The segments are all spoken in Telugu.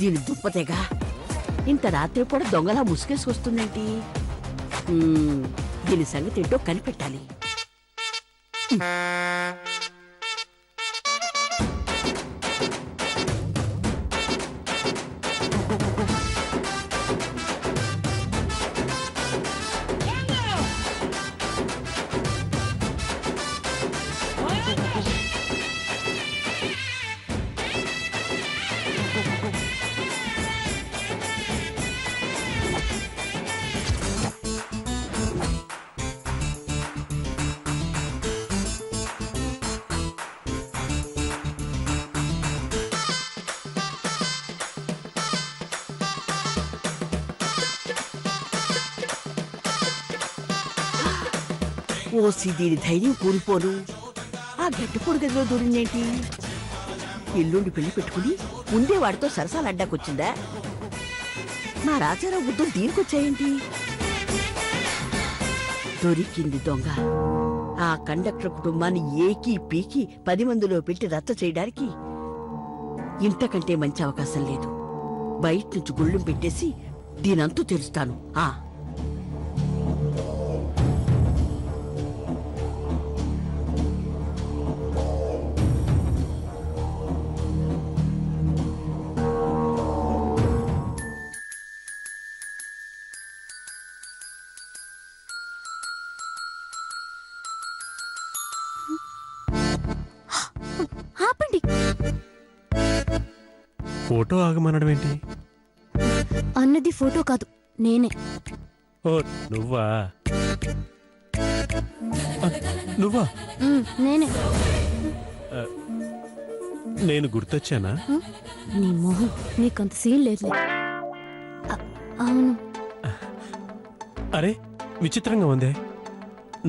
దీని దుప్పతేగా ఇంత రాత్రి కూడా దొంగలా ముసుకేసుకొస్తుందేంటి? దీని సంగతి ఏంటో కనిపెట్టాలి. ఓసి దీని ధైర్యం కూలిపోను. ఆ గడ్డపొడి గదిలో దూరిందేంటి? ఎల్లుండి పెళ్లి పెట్టుకుని ముందే వాడితో సరసాలు అడ్డాకొచ్చిందా? మా రాజారావు బుద్ధులు దీనికొచ్చాయేంటి? దొరికింది దొంగ. ఆ కండక్టర్ కుటుంబాన్ని ఏకీ పీకి 10 మందిలో పెట్టి రచ్చ చేయడానికి ఇంతకంటే మంచి అవకాశం లేదు. బయట నుంచి గుళ్ళెం పెట్టేసి దీనంతూ తెలుస్తాను. ఫోటో ఆగమనడం ఏంటి? అన్నది ఫోటో కాదు, నేనే. ఓ నువ్వా? నువ్వా? నేనే. నేను గుర్తొచ్చానా? నీ మొహం, నీకంత సీన్ లేదు. అవును. అరే విచిత్రంగా ఉందే.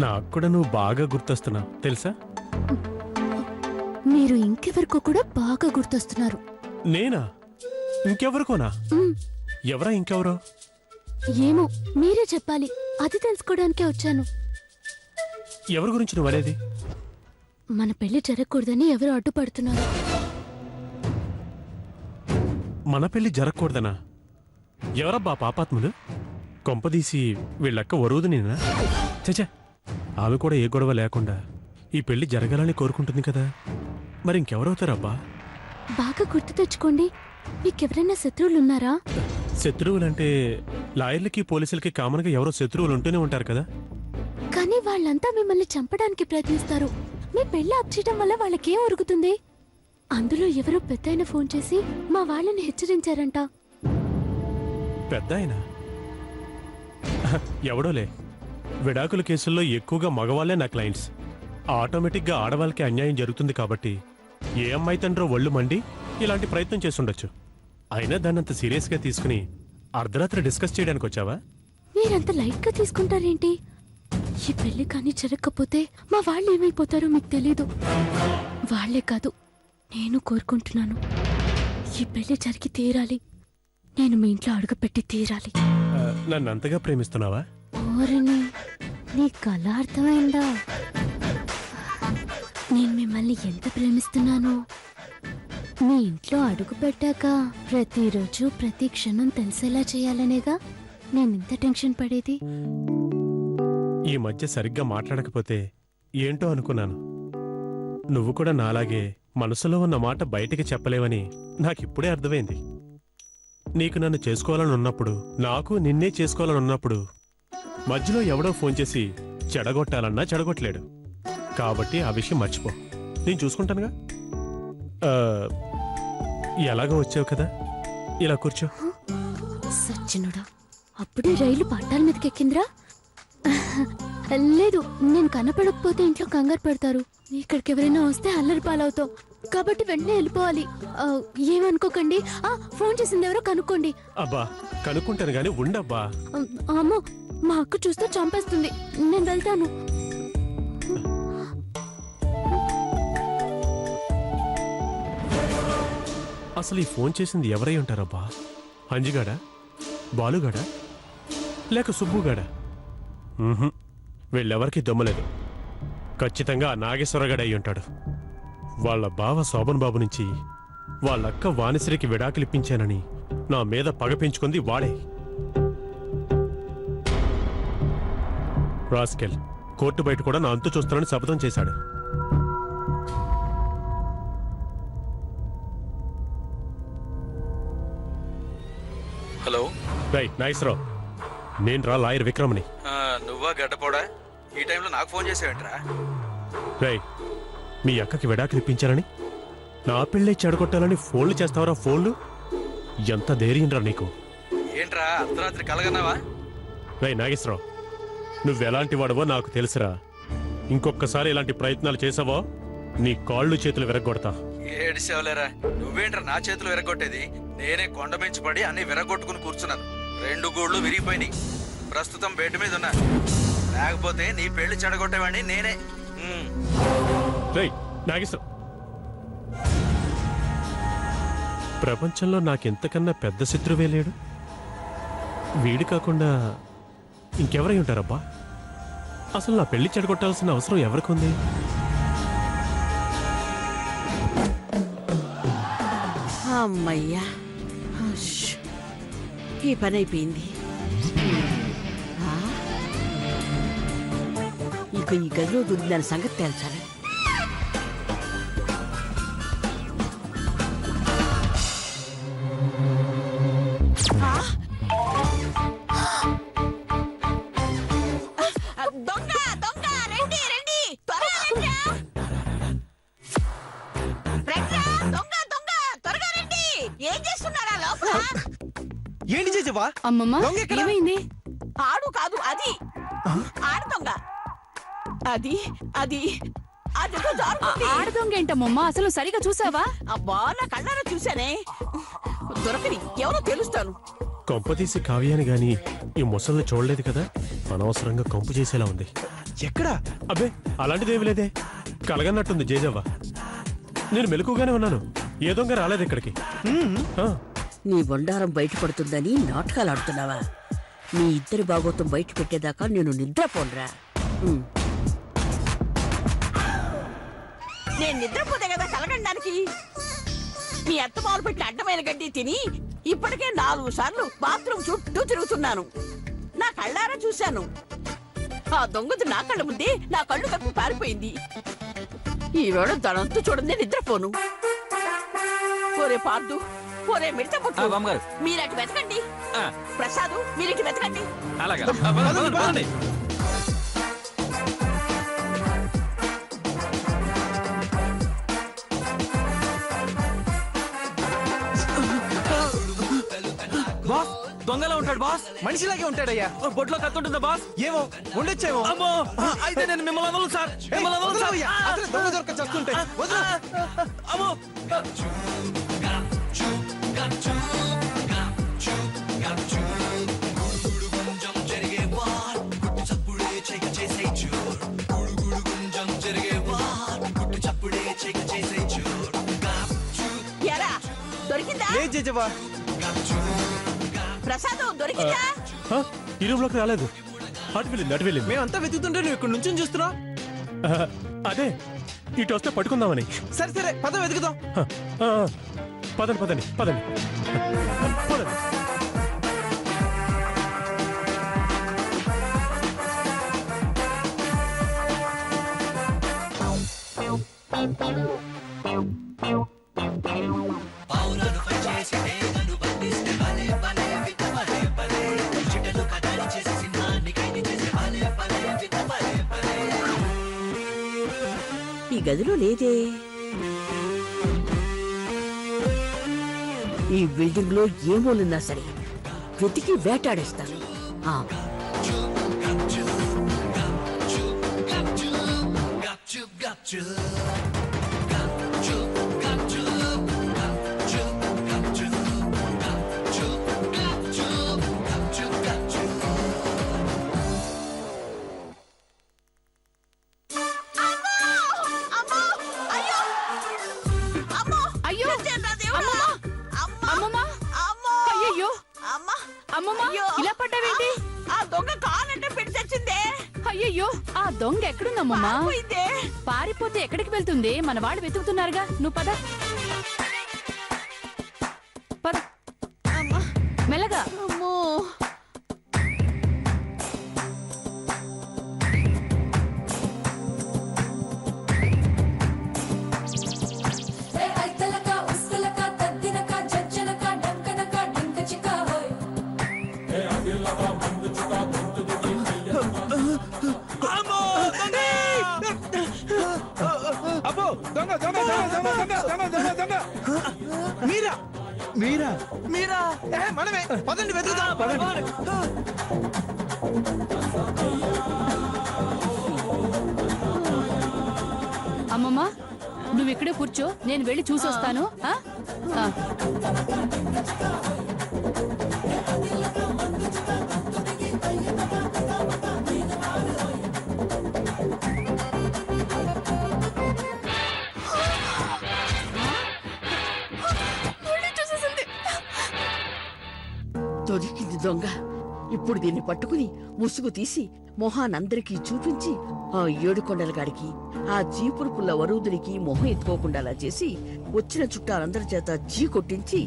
నాకు కూడా నువ్వు బాగా గుర్తొస్తున్నావు తెలుసా? మీరు ఇంకెవరికో కూడా బాగా గుర్తొస్తున్నారు. నేనా? ఇంకెవరికోనా? ఎవరా ఇంకెవరో? ఏమో మీరే చెప్పాలి. అది తెలుసుకోవడానికే వచ్చాను. ఎవరి గురించి నువ్వు అనేది? మన పెళ్లి జరగకూడదని ఎవరు అడ్డుపడుతున్నారు. మన పెళ్లి జరగకూడదనా? ఎవరబ్బా పాపాత్ములు? కొంపదీసి వీళ్ళక్క వరుదునేనా? చచ్చా, ఆమె కూడా ఏ గొడవ లేకుండా ఈ పెళ్లి జరగాలని కోరుకుంటుంది కదా. మరి ఇంకెవరవుతారబ్బా? బాగా గుర్తు తెచ్చుకోండి. మీకెవరైనా శత్రువులున్నారా? శత్రువులంటే లాయర్లకి పోలీసులకి కామన్గా ఎవరో శత్రువులు ఉంటూనే ఉంటారు కదా. కానీ వాళ్ళంతా మిమ్మల్ని చంపడానికి ప్రయత్నిస్తారు. మీ పెళ్లి ఆప్ చేయడం వల్ల వాళ్ళకేం ఉరుగుతుంది? అందులో ఎవరో పెద్దాయన ఫోన్ చేసి మా వాళ్ళని హెచ్చరించారంట. పెద్దాయన? ఎవడోలే. విడాకుల కేసుల్లో ఎక్కువగా మగవాళ్లే నా క్లయింట్స్. ఆటోమేటిక్గా ఆడవాళ్ళకి అన్యాయం జరుగుతుంది కాబట్టి ఏ అమ్మాయి తండ్రో ఒళ్ళు మండి ఇలాంటి ప్రయత్నం చేస్తుండొచ్చు. అయినా దాన్నంత సీరియస్గా తీసుకుని అర్ధరాత్రి డిస్కస్ చేయడానికి వచ్చావా? మీరంత లైట్ గా తీసుకుంటారేంటి? ఈ పెళ్లి కానీ జరగకపోతే మా వాళ్ళు ఏమైపోతారో మీకు తెలీదు. వాళ్లే కాదు, నేను కోరుకుంటున్నాను. ఈ పెళ్లి జరిగి తీరాలి. నేను మీ ఇంట్లో అడుగుపెట్టి తీరాలి. నన్ను అంతగా ప్రేమిస్తున్నావా? ఓరిని, నీ కళ అర్థమైందా? నేను మిమ్మల్ని ఎంత ప్రేమిస్తున్నానో మీ ఇంట్లో అడుగు పెట్టాక ప్రతిరోజు ప్రతి క్షణం తెలిసేలా చేయాలనేగా నేను ఇంత టెన్షన్ పడేది. ఈ మధ్య సరిగ్గా మాట్లాడకపోతే ఏంటో అనుకున్నాను. నువ్వు కూడా నాలాగే మనసులో ఉన్న మాట బయటికి చెప్పలేవని నాకిప్పుడే అర్థమైంది. నీకు నన్ను చేసుకోవాలని ఉన్నప్పుడు, నాకు నిన్నే చేసుకోవాలని ఉన్నప్పుడు మధ్యలో ఎవడో ఫోన్ చేసి చెడగొట్టాలన్నా చెడగొట్టలేడు. కాబట్టి ఆ విషయం మర్చిపో, నేను చూసుకుంటానుగా. ఎలాగో వచ్చావు కదా, ఇలా కూర్చో. సచ్చినుడా, అప్పుడే రైలు పట్టాల మీదకి ఎక్కిందిరా? లేదు, నేను కనపడకపోతే ఇంట్లో కంగారు పెడతారు. ఇక్కడికి ఎవరైనా వస్తే అల్లరి పాలవుతావు, కాబట్టి వెంటనే వెళ్ళిపోవాలి. ఏమనుకోకండి. ఫోన్ చేసింది ఎవరో కనుక్కోండి. అబ్బా, కనుక్కుంటాను గాని ఉండబ్బా. అమ్మో, మా అక్క చూస్తే చంపేస్తుంది. నేను వెళ్తాను. అసలు ఈ ఫోన్ చేసింది ఎవరై ఉంటారబ్బా? అంజిగాడా, బాలుగాడా, లేక సుబ్బుగాడా? వీళ్ళెవరికి దొమ్మలేదు. ఖచ్చితంగా నాగేశ్వరగాడు అయి ఉంటాడు. వాళ్ళ బావ శోభన్ బాబు నుంచి వాళ్ళక్క వాణిశ్రీకి విడాకులిప్పించానని నా మీద పగ పెంచుకుంది వాడే. రాస్కెల్ కోర్టు బయట కూడా నా అంతు చూస్తానని శపథం చేశాడు. హలో, రైట్ నాగేశ్వరరావు, నేను రా లాయర్ విక్రమ్ని. నువ్వా గడ్డపోడా? ఈ టైంలో నాకు ఫోన్ చేసావేంట్రా? రై, మీ అక్కకి విడాకులిప్పించానని, నా పెళ్ళే చెడగొట్టాలని ఫోన్లు చేస్తావరా? ఫోన్లు ఎంత ధైర్యంరా నీకు? ఏంట్రా అర్ధరాత్రి కలగన్నావా? రై నాగేశ్వరరావు, నువ్వెలాంటి వాడవో నాకు తెలుసురా. ఇంకొకసారి ఇలాంటి ప్రయత్నాలు చేసావో నీ కాళ్ళు చేతులు విరగొడతా. ఏడిసేవలేరా, నువ్వేంట్రా నా చేతులు విరగొట్టేది? నేనే కొండ మించి పడి అన్ని విరగొట్టుకుని కూర్చున్నాను. 2 గూళ్ళు విరిగిపోయినాయి. ప్రస్తుతం బెడ్ మీద ఉన్నా. లేకపోతే నీ పెళ్లి చెడగొట్టేవాడిని నేనే. రై నాగేశ్వరరావు, ప్రపంచంలో నాకెంతకన్నా పెద్ద శత్రువే లేడు. వీడి కాకుండా ఇంకెవరై ఉంటారబ్బా? అసలు నా పెళ్లి చెడగొట్టాల్సిన అవసరం ఎవరికుంది? అమ్మయ్యా, ఈ పని అయిపోయింది. ఇక ఈ గదిలో దొరికిన సంగతి తేల్చాలి. దొంగ దొంగ, రండి రండి, త్వరగా రండిరా. రండిరా, దొంగ దొంగ, త్వరగా రండి. ఏం చేస్తున్నారా లోపల? ఏంటి చేసావా? అమ్మమ్మ, ఏమైంది? ఆడు కాదు, అది ఆడ దొంగ. అది అది అదేదో జారుకుంది. ఆడ దొంగ ఏంటమ్మమ్మ? అసలు సరిగా చూసావా? అబ్బా, నా కళ్ళారా చూశానే. దొరకని ఎవరో తెలుస్తాను. కొంపతీసి కావ్యాని గాని ఈ ముసల్ని చూడలేదు కదా? అనవసరంగా కంపు చేసేలా ఉంది. ఎక్కడా? అబ్బే, అలాంటిదేమి లేదే. కలగన్నట్టుంది జేజవ్వ. నేను మెలకుగానే ఉన్నాను. ఏ దొంగ రాలేదు ఇక్కడికి. నీ బండారం బయటపడుతుందని నాటకాలు ఆడుతున్నావా? మీ ఇద్దరి భాగోతం బయట పెట్టేదాకా నేను నిద్రపోనరా. నేను నిద్రపోతే కదా కలగడానికి. మీ అత్తమాలు పెట్టి అడ్డమైన గడ్డి తిని ఇప్పటికే 4 సార్లు బాత్రూమ్ చుట్టూ తిరుగుతున్నాను. నా కళ్ళారా చూశాను. ఆ దొంగది నా కళ్ళ ముందే నా కళ్ళు కప్పి పారిపోయింది. ఈవేళ దానంతా చూడండి, నిద్రపోను. ఒరే పార్దు, ఒరే మిడత పుట్టు, మీరటు వెతకండి. ప్రసాదు, మీరిటు వెతకండి. అలాగే. బాస్, దొంగలా ఉంటాడు బాస్. మనిషిలాగే ఉంటాడయ్యా. బొట్లో కత్తుంటుందా బాస్? ఏమో, ఉండొచ్చేమో. అమ్మో, అయితే నేను మిమ్మల్ని వదలను సార్. మిమ్మల్ని వదలను సార్. వదలవయ్యా, అసలు దొంగ దొరక చేస్తుంటే వదలు. అమ్మో. ఎరా, దొరికిందా? ఏ చేసావా? ప్రసాదం దొరికిందా? ఈ రూమ్లోకి రాలేదు. అటు వెళ్ళింది. మేమంతా వెతుకుతుంటే నువ్వు ఇక్కడ నుంచి చూస్తున్నావు. అదే, ఇటు వస్తే పట్టుకుందామని. సరే పద వెతుకుదాం. పదండి. ఈ గదిలో లేదే. ఈ బిల్డింగ్ లో ఏ మూలున్నా సరే వెతికి వేటాడేస్తాను. ఇలా పడ్డావేంటి? ఆ దొంగ కాలంటే పెట్టి తెచ్చిందే. అయ్యయ్యో, ఆ దొంగ ఎక్కడుందమ్మమ్మా? పారిపోతే ఎక్కడికి వెళ్తుంది? మన వాళ్ళు వెతుకుతున్నారుగా. నువ్వు పద పద. మెల్లగా. అబ్బో దొంగ దొంగ దొంగ దొంగ దొంగ దొంగ దొంగ మీరా మీరా మీరా మనమే. పదండి వెతుకుదాం. అమ్మమ్మ, నువ్వు ఇక్కడే కూర్చో, నేను వెళ్ళి చూసొస్తాను. దొరికింది దొంగ. ఇప్పుడు దీన్ని పట్టుకుని ముసుగు తీసి మొహానందరికీ చూపించి ఆ ఏడుకొండలగాడికి, ఆ జీపురు పుల్ల వరుదునికి మొహం ఎత్తుకోకుండా చేసి వచ్చిన చుట్టాలందరి చేత జీ కొట్టించి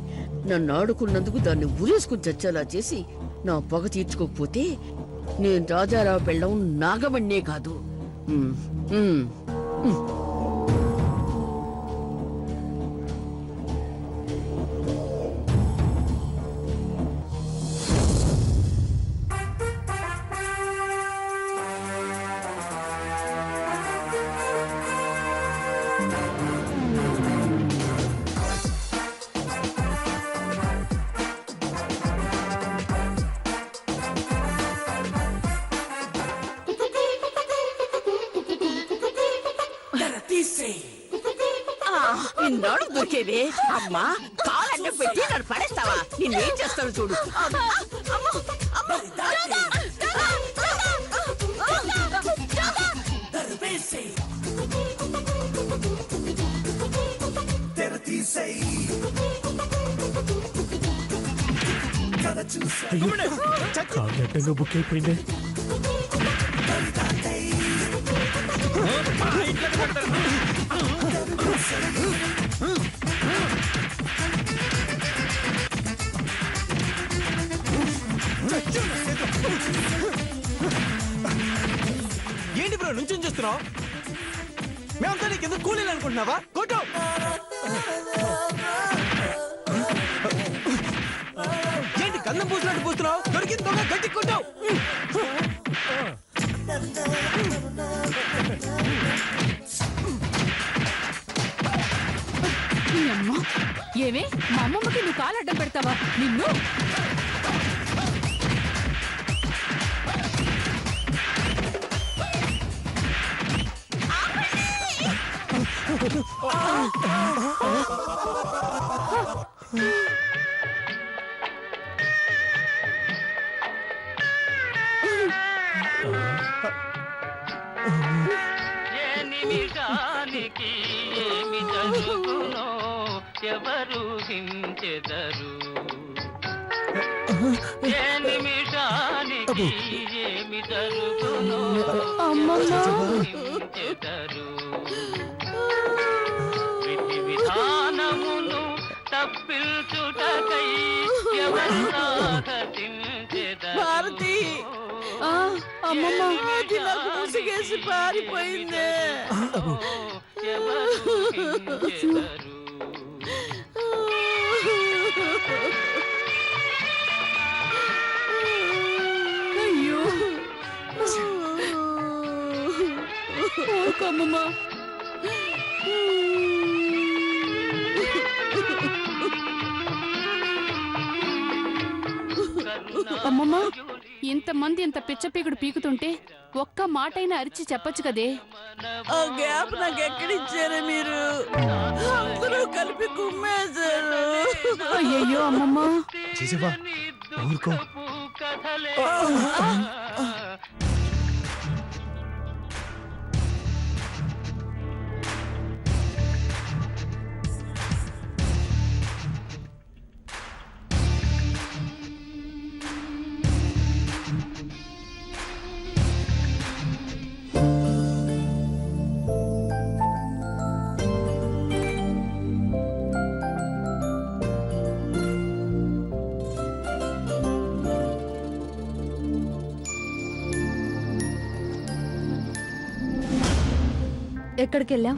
నన్ను ఆడుకున్నందుకు దాన్ని ఉరేసుకుని చచ్చేలా చేసి నా పొగ తీర్చుకోకపోతే నేను రాజారావు పెళ్ళం నాగమణ్ణే కాదు. ఇన్నాడు దొరికేవే అమ్మా. కాలంటే పెట్టి నన్ను పడేస్తావా? నిన్నేం చేస్తాను చూడు. కాళ్ళ బుక్ అయిపోయింది. ఏంటి బ్రో నుంచి చూస్తున్నావు? మేమంతా నీకు ఎందుకు కూలీలు అనుకుంటున్నావా? కొట్టు. ఏంటి గంధం పూసినట్టు పూస్తున్నావు? దొరికింది దొంగ, గట్టి కొట్టావు. ఏమే, మా అమ్మమ్మకి నువ్వు కాలు అడ్డం పెడతావా? నిన్ను నిమిషానికి ఏమి జరుగునో ఎవరు హించెదరు. ఏ నిమిషానికి ఏమి జరుగునో హించెదరు. విధి విధానమును తప్పించుటకై ఎవరు సాహసించెదరు. అమ్మమ్మ, అది నాకు ముసుగేసి పారిపోయిందే. ఇంకెవరు హించెదరు? అయ్యో అమ్మమ్మ అమ్మమ్మ ఇంతమంది ఇంత పిచ్చపీకుడు పీకుతుంటే ఒక్క మాటైనా అరిచి చెప్పొచ్చు కదే. ఆ గ్యాప్ నాకు ఎక్కడిచ్చారు మీరు? అందరూ కలిపి కుమ్మేశారు. అయ్యయ్యో అమ్మమ్మ చేసేవా ఊరుకో. కథలే ఎక్కడికి వెళ్ళాం?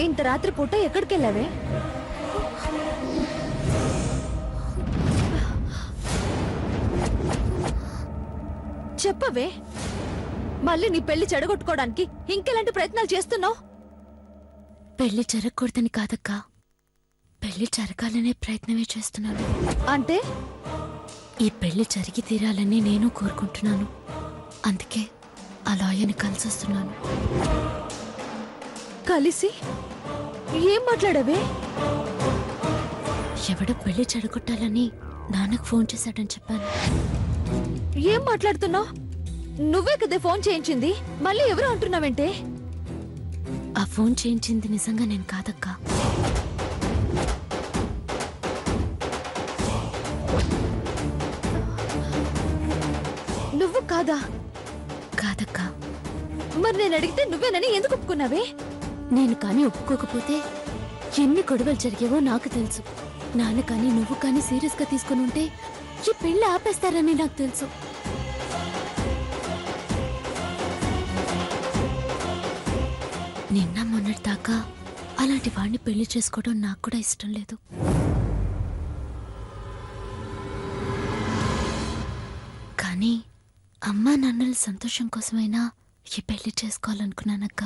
ఇంత రాత్రి పూట ఎక్కడికి వెళ్ళావే? చెప్పవే. మళ్ళీ నీ పెళ్లి చెడగొట్టుకోవడానికి ఇంకెలాంటి ప్రయత్నాలు చేస్తున్నావు? పెళ్లి జరగకూడదని కాదక్కా, పెళ్లి జరగాలనే ప్రయత్నమే చేస్తున్నాను. అంటే ఈ పెళ్లి జరిగి తీరాలని నేను కోరుకుంటున్నాను. అందుకే ఆ లాయర్ని కలిసొస్తున్నాను. కలిసి ఏం మాట్లాడవే? ఎవడో పెళ్లి చెడగొట్టాలని నాన్నకు ఫోన్ చేశాడని చెప్పాను. ఏం మాట్లాడుతున్నావు? నువ్వే కదే ఫోన్ చేయించింది, మళ్ళీ ఎవరు అంటున్నావంటే? ఆ ఫోన్ చేయించింది నిజంగా నేను కాదక్కా. నువ్వు కాదా? కాదక్కా. మరి నేను అడిగితే నువ్వేనని ఎందుకు ఒప్పుకున్నావే? నేను కానీ ఒప్పుకోకపోతే ఎన్ని గొడవలు జరిగేవో నాకు తెలుసు. నాన్న కానీ నువ్వు కానీ సీరియస్ గా తీసుకుని ఉంటే ఈ పెళ్లి ఆపేస్తారని నాకు తెలుసు. నిన్న మొన్నటి దాకా అలాంటి వాడిని పెళ్లి చేసుకోవడం నాకు కూడా ఇష్టం లేదు. కానీ అమ్మా నాన్నల సంతోషం కోసమైనా ఈ పెళ్లి చేసుకోవాలనుకున్నానక్క.